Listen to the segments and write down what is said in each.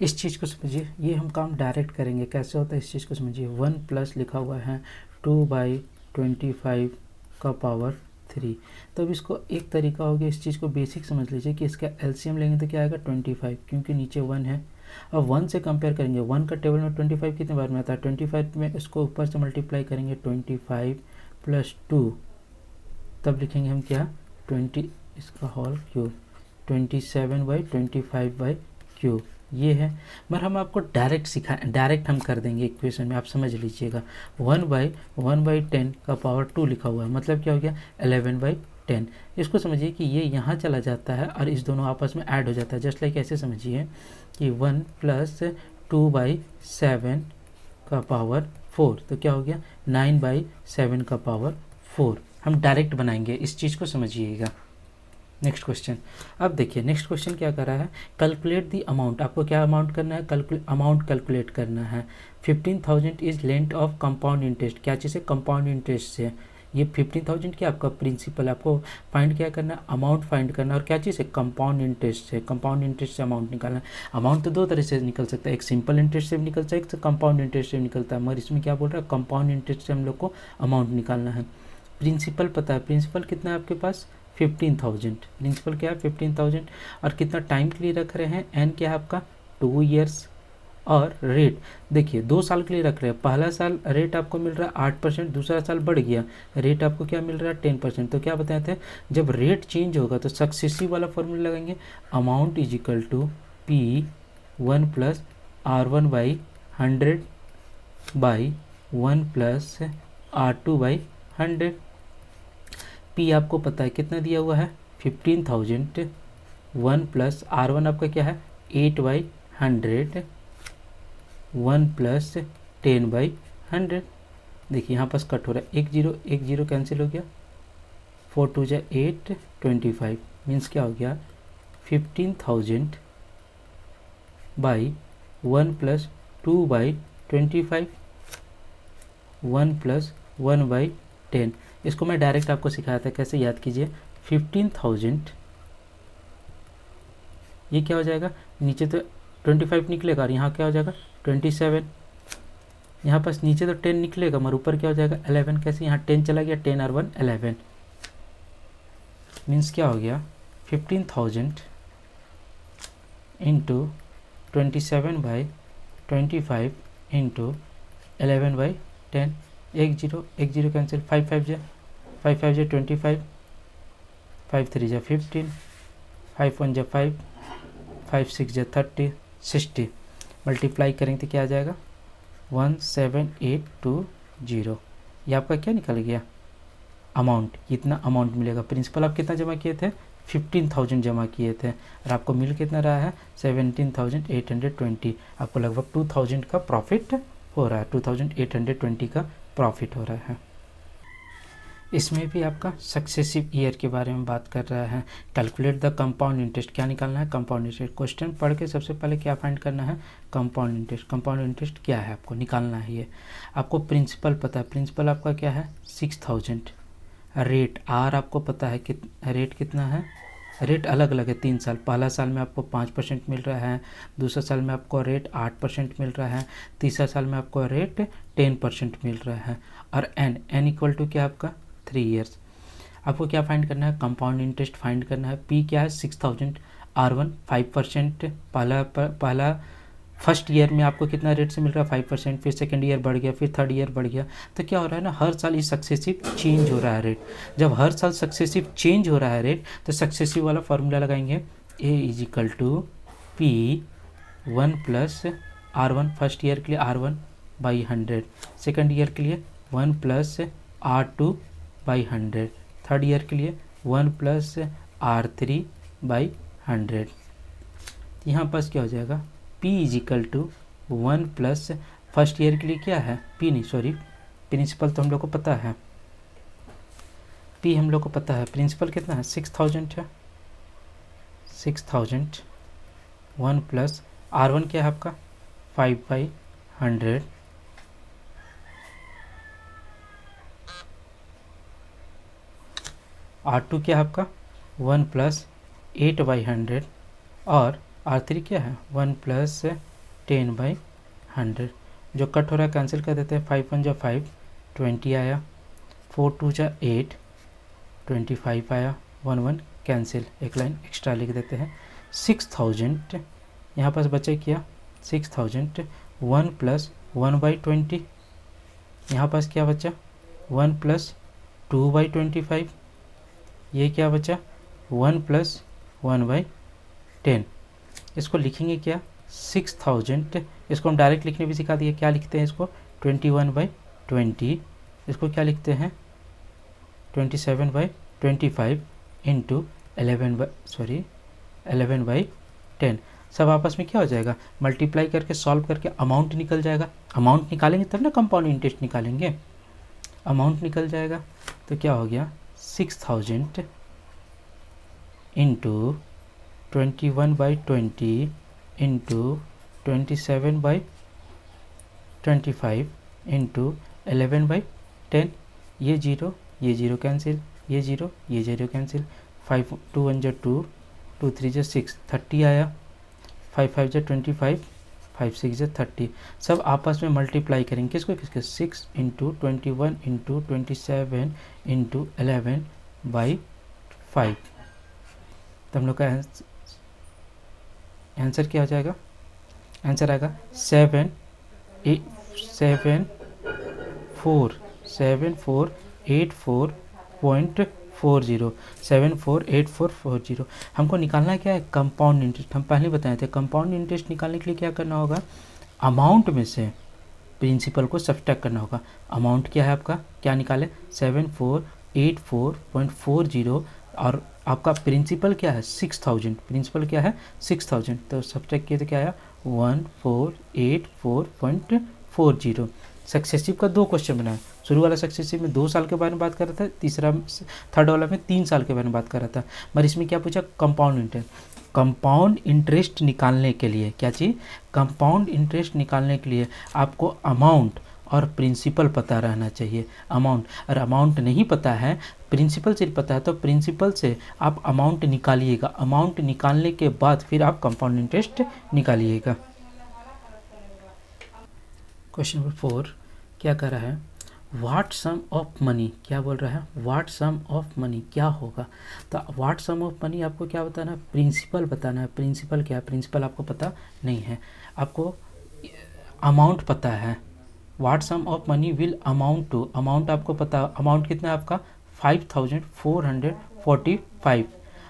इस चीज़ को समझिए, ये हम काम डायरेक्ट करेंगे। कैसे होता है इस चीज़ को समझिए। 1 प्लस लिखा हुआ है 2/25 का पावर 3। तो अब इसको एक तरीका हो गया, इस चीज़ को बेसिक समझ लीजिए कि इसका एलसीएम लेंगे तो क्या आएगा 25, क्योंकि नीचे 1 है। अब 1 से कंपेयर करेंगे, 1 का टेबल में 25 कितने बार में आता है 25 में, इसको ऊपर से मल्टीप्लाई करेंगे 25 + 2, तब लिखेंगे हम क्या 20 इसका होल क्यूब 27/25/क्यूब। ये है, मगर हम आपको डायरेक्ट हम कर देंगे इक्वेशन में, आप समझ लीजिएगा। 1/10 का पावर 2 लिखा हुआ है, मतलब क्या हो गया 11/10। इसको समझिए कि ये यहाँ चला जाता है और इस दोनों आपस में ऐड हो जाता है। जस्ट लाइक ऐसे समझिए कि 1 + 2/7 का पावर 4, तो क्या हो गया 9/7 का पावर 4। हम डायरेक्ट बनाएंगे, इस चीज़ को समझिएगा। नेक्स्ट क्वेश्चन, अब देखिए नेक्स्ट क्वेश्चन क्या कर रहा है, कैलकुलेट दी अमाउंट। आपको क्या अमाउंट करना है, अमाउंट कैलकुलेट करना है। 15,000 is length of compound interest. क्या चीज़ है, कंपाउंड इंटरेस्ट से। ये 15,000 क्या आपका प्रिंसिपल, आपको फाइंड क्या करना है, अमाउंट फाइंड करना है। और क्या चीज़ है, कंपाउंड इंटरेस्ट से। कंपाउंड इंटरेस्ट से अमाउंट निकालना है। अमाउंट तो दो तरह से निकल सकता है, एक सिंपल इंटरेस्ट से भी निकलता है, एक कंपाउंड इंटरेस्ट से भी निकलता है, मगर इसमें क्या बोल रहा है, कंपाउंड इंटरेस्ट से हम लोग को अमाउंट निकालना है। प्रिंसिपल पता है, प्रिंसिपल कितना है आपके पास 15,000। प्रिंसिपल क्या है 15,000, और कितना टाइम के लिए रख रहे हैं, एन क्या है आपका 2 ईयर्स। और रेट देखिए 2 साल के लिए रख रहे हैं। पहला साल रेट आपको मिल रहा है 8%, दूसरा साल बढ़ गया, रेट आपको क्या मिल रहा है 10%। तो क्या बताते हैं, जब रेट चेंज होगा तो सक्सेसिव वाला फॉर्मूला लगाएंगे, amount is equal to P1 + R1/100 by 1 + R2/100। P आपको पता है कितना दिया हुआ है 15,000, 1 + R1 आपका क्या है 8/100, 1 + 10/100। देखिए यहाँ पास कट हो रहा है, 1 0 कैंसिल हो गया, 4 2 = 8, 25 मीन्स क्या हो गया 15,000 बाई 1 + 2/25, 1 + 1/10। इसको मैं डायरेक्ट आपको सिखाया था, कैसे याद कीजिए। 15,000 ये क्या हो जाएगा, नीचे तो 25 निकलेगा और यहाँ क्या हो जाएगा 27। यहाँ पास नीचे तो 10 निकलेगा मगर ऊपर क्या हो जाएगा 11। कैसे, यहाँ 10 चला गया, 10 और 1 11, मीन्स क्या हो गया 15,000 इंटू 27/25 इंटू 11/10। 1 0 कैंसिल, 5 5 = 25, 5 3 = 15, 5 1 = 5, 5 6 = 30, 60 मल्टीप्लाई करेंगे तो क्या आ जाएगा 17820। ये आपका क्या निकल गया अमाउंट, इतना अमाउंट मिलेगा। प्रिंसिपल आप कितना जमा किए थे 15,000 जमा किए थे, और आपको मिल कितना रहा है 17,820। आपको लगभग 2,000 का प्रॉफिट हो रहा है, 2,820 का प्रॉफिट हो रहा है। इसमें भी आपका सक्सेसिव ईयर के बारे में बात कर रहा है। कैलकुलेट द कंपाउंड इंटरेस्ट, क्या निकालना है कंपाउंड इंटरेस्ट। क्वेश्चन पढ़ के सबसे पहले क्या फाइंड करना है कंपाउंड इंटरेस्ट। कंपाउंड इंटरेस्ट क्या है आपको निकालना है। ये आपको प्रिंसिपल पता है, प्रिंसिपल आपका क्या है 6,000। रेट आर आपको पता है रेट कितना है, रेट अलग अलग है 3 साल। पहला साल में आपको 5% मिल रहा है, दूसरा साल में आपको रेट 8% मिल रहा है, तीसरा साल में आपको रेट 10% मिल रहा है। और एन इक्वल टू क्या आपका 3 ईयर्स। आपको क्या फाइंड करना है कंपाउंड इंटरेस्ट फाइंड करना है। पी क्या है 6,000, R1 5%। पहला फर्स्ट ईयर में आपको कितना रेट से मिल रहा है 5%, फिर सेकेंड ईयर बढ़ गया, फिर थर्ड ईयर बढ़ गया। तो क्या हो रहा है ना, हर साल ये सक्सेसिव चेंज हो रहा है रेट। जब हर साल सक्सेसिव चेंज हो रहा है रेट, तो सक्सेसिव वाला फॉर्मूला लगाएंगे, A is equal to P1 + R1 first year के लिए R1/100, सेकेंड ईयर के लिए 1 + R2/100, थर्ड ईयर के लिए 1 + R3/100। यहाँ पास क्या हो जाएगा P is equal to 1 + first year के लिए क्या है P नहीं सॉरी प्रिंसिपल तो हम लोग को पता है, P हम लोग को पता है, प्रिंसिपल कितना है 6,000 है, 6,000 1 + R1 क्या है आपका 5/100, R2 क्या है आपका 1 + 8/100, और R3 क्या है 1 प्लस 10/100, जो कट हो रहा है कैंसिल कर देते हैं। 5 1 जा 5, 20 आया, 4 2 जा 8, 25 आया, 1 1 कैंसिल, एक लाइन एक्स्ट्रा लिख देते हैं। 6000 यहाँ पास बचे क्या 6000, 1 प्लस 1/20, यहाँ पास क्या बचा 1 प्लस 2/25, ये क्या बचा 1 प्लस 1/10। इसको लिखेंगे क्या 6000, इसको हम डायरेक्ट लिखने भी सिखा दिए, क्या लिखते हैं इसको 21/20, इसको क्या लिखते हैं 27/25 इंटू 11/10। सब आपस में क्या हो जाएगा मल्टीप्लाई करके सॉल्व करके अमाउंट निकल जाएगा। अमाउंट निकालेंगे तब ना कंपाउंड इंटरेस्ट निकालेंगे, अमाउंट निकल जाएगा। तो क्या हो गया 6000 इंटू 21/20 इंटू 27/25 इंटू 11/10, ये जीरो कैंसिल, ये जीरो कैंसिल, 5 2 1 जा 2, 2 3 जा 6, 30 आया, 5 5 जा 25, 5 6 जा 30। सब आपस में मल्टीप्लाई करेंगे किसको किसके 6 इंटू 21 इंटू 27 इंटू 11/5। तो हम लोग का आंसर क्या हो जाएगा, आंसर आएगा 7484.40। हमको निकालना क्या है कंपाउंड इंटरेस्ट। हम पहले बताए थे कंपाउंड इंटरेस्ट निकालने के लिए क्या करना होगा, अमाउंट में से प्रिंसिपल को सब्ट्रैक्ट करना होगा। अमाउंट क्या है आपका, क्या निकाले 7484.40 और आपका प्रिंसिपल क्या है 6000, प्रिंसिपल क्या है 6000, तो सब्ट्रैक्ट किए तो क्या आया 1484.40। सक्सेसिव का 2 क्वेश्चन बनाया, शुरू वाला सक्सेसिव में 2 साल के बारे में बात कर रहा था, तीसरा थर्ड वाला में 3 साल के बारे में बात कर रहा था। मगर इसमें क्या पूछा कंपाउंड इंटरेस्ट। कंपाउंड इंटरेस्ट निकालने के लिए क्या चाहिए, कंपाउंड इंटरेस्ट निकालने के लिए आपको अमाउंट और प्रिंसिपल पता रहना चाहिए। अमाउंट और अमाउंट नहीं पता है, प्रिंसिपल सिर्फ पता है, तो प्रिंसिपल से आप अमाउंट निकालिएगा। अमाउंट निकालने के बाद फिर आप कंपाउंड इंटरेस्ट निकालिएगा। क्वेश्चन नंबर 4 क्या कर रहा है, व्हाट सम ऑफ मनी, क्या बोल रहा है व्हाट सम ऑफ मनी क्या होगा। तो व्हाट सम ऑफ मनी आपको क्या बताना है, प्रिंसिपल बताना है। प्रिंसिपल क्या है, प्रिंसिपल आपको पता नहीं है, आपको अमाउंट पता है। What sum of money will amount to, amount आपको पता, अमाउंट कितना है आपका 5445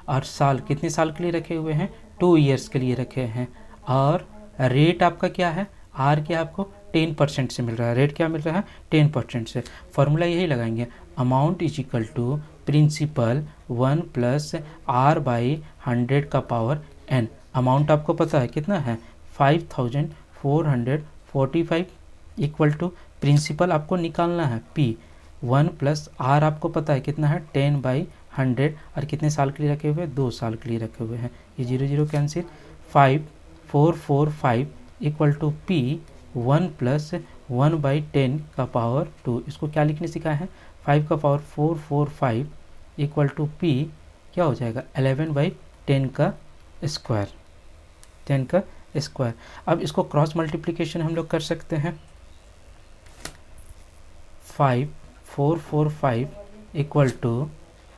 और साल कितने साल के लिए रखे हुए हैं 2 ईयर्स के लिए रखे हैं। और रेट आपका क्या है, आर क्या आपको 10% से मिल रहा है, रेट क्या मिल रहा है 10% से। फॉर्मूला यही लगाएंगे, amount is equal to principal 1 plus R/100 का पावर n। अमाउंट आपको पता है कितना है 5445 इक्वल टू प्रिंसिपल आपको निकालना है P 1 प्लस R आपको पता है कितना है 10/100 और कितने साल के लिए रखे हुए 2 साल के लिए रखे हुए हैं। ये 0 0 cancel, 5445 equal to P 1 plus 1/10 का पावर 2। इसको क्या लिखने सिखाया है 5 का पावर 445 इक्वल टू P क्या हो जाएगा 11/10 का स्क्वायर, 10 का स्क्वायर। अब इसको क्रॉस मल्टीप्लिकेशन हम लोग कर सकते हैं, 5445 इक्वल टू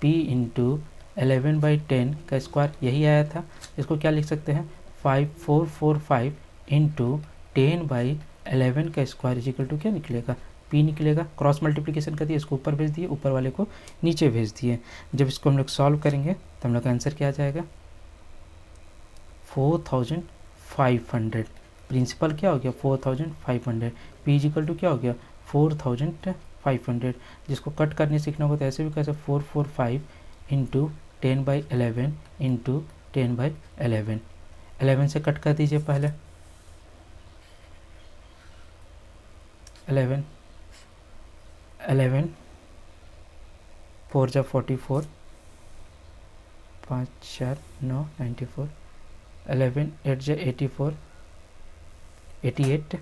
P इंटू 11/10 का स्क्वायर, यही आया था। इसको क्या लिख सकते हैं 5445 इंटू 10/11 का स्क्वायर इज इक्वल टू क्या निकलेगा P निकलेगा। क्रॉस मल्टीप्लिकेशन कर दिए, इसको ऊपर भेज दिए, ऊपर वाले को नीचे भेज दिए। जब इसको हम लोग सॉल्व करेंगे तो हम लोग का आंसर क्या आ जाएगा 4500। प्रिंसिपल क्या हो गया 4500, P इज इक्वल टू क्या हो गया 4500। जिसको कट करने सीखना होगा तो ऐसे भी कैसे 445 इंटू 10/11 इंटू 10/11, 11 से कट कर दीजिए पहले, 11 4 जा 44, 5 4 9 94, 11 8 जा 84, 88